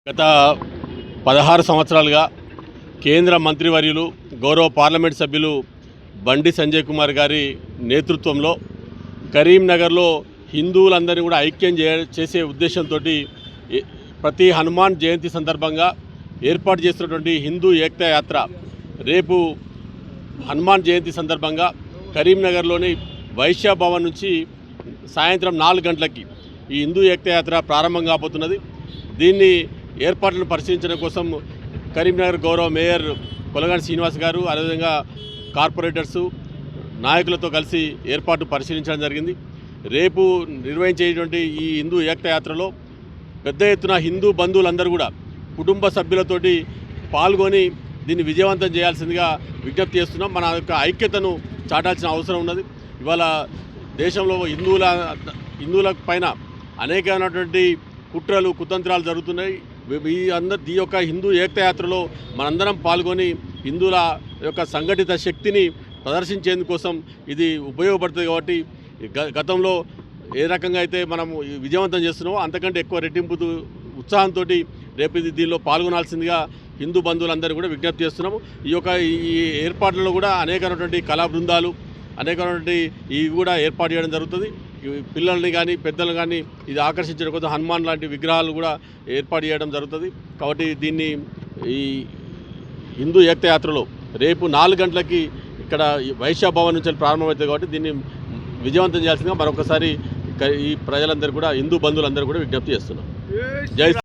గత 16 సంవత్సరాలుగా కేంద్ర మంత్రివర్యులు గౌరవ పార్లమెంట్ సభ్యులు బండి సంజయ్ కుమార్ గారి నేతృత్వంలో కరీంనగర్లో హిందువులందరినీ కూడా ఐక్యం చేసే ఉద్దేశంతో ప్రతి హనుమాన్ జయంతి సందర్భంగా ఏర్పాటు చేస్తున్నటువంటి హిందూ ఏకతా యాత్ర రేపు హనుమాన్ జయంతి సందర్భంగా కరీంనగర్లోని వైశ్య భవన్ నుంచి సాయంత్రం 4 గంటలకి ఈ హిందూ ఏకతా యాత్ర ప్రారంభం కాబోతున్నది. దీన్ని ఏర్పాట్లను పరిశీలించడం కోసం కరీంనగర్ గౌరవ మేయర్ కొలగాని శ్రీనివాస్ గారు అదేవిధంగా కార్పొరేటర్సు నాయకులతో కలిసి ఏర్పాటు పరిశీలించడం జరిగింది. రేపు నిర్వహించేటువంటి ఈ హిందూ ఏకతా యాత్రలో పెద్ద ఎత్తున హిందూ బంధువులందరూ కూడా కుటుంబ సభ్యులతోటి పాల్గొని దీన్ని విజయవంతం చేయాల్సిందిగా విజ్ఞప్తి చేస్తున్నాం. మన యొక్క ఐక్యతను చాటాల్సిన అవసరం ఉన్నది. ఇవాళ దేశంలో హిందువుల పైన అనేకమైనటువంటి కుట్రలు కుతంత్రాలు జరుగుతున్నాయి. ఈ యొక్క హిందూ ఏకతా యాత్రలో మనందరం పాల్గొని హిందువుల యొక్క సంఘటిత శక్తిని ప్రదర్శించేందుకోసం ఇది ఉపయోగపడుతుంది. కాబట్టి గతంలో ఏ రకంగా అయితే మనము విజయవంతం చేస్తున్నామో అంతకంటే ఎక్కువ రెట్టింపు ఉత్సాహంతో రేపు దీనిలో పాల్గొనాల్సిందిగా హిందూ బంధువులందరూ కూడా విజ్ఞప్తి చేస్తున్నాము. ఈ ఏర్పాట్లలో కూడా అనేకమైనటువంటి కళా బృందాలు అనేకమైనటువంటి ఇవి కూడా ఏర్పాటు చేయడం జరుగుతుంది. పిల్లల్ని కానీ పెద్దలు కానీ ఇది ఆకర్షించడం కోసం హనుమాన్ లాంటి విగ్రహాలు కూడా ఏర్పాటు చేయడం జరుగుతుంది. కాబట్టి దీన్ని ఈ హిందూ ఏకతా యాత్రలో రేపు 4 గంటలకి ఇక్కడ వైశ్య భవన్ నుంచి ప్రారంభమవుతుంది. కాబట్టి దీన్ని విజయవంతం చేయాల్సిందిగా మరొకసారి ఈ ప్రజలందరూ కూడా హిందూ బంధువులందరూ కూడా విజ్ఞప్తి చేస్తున్నాం. జై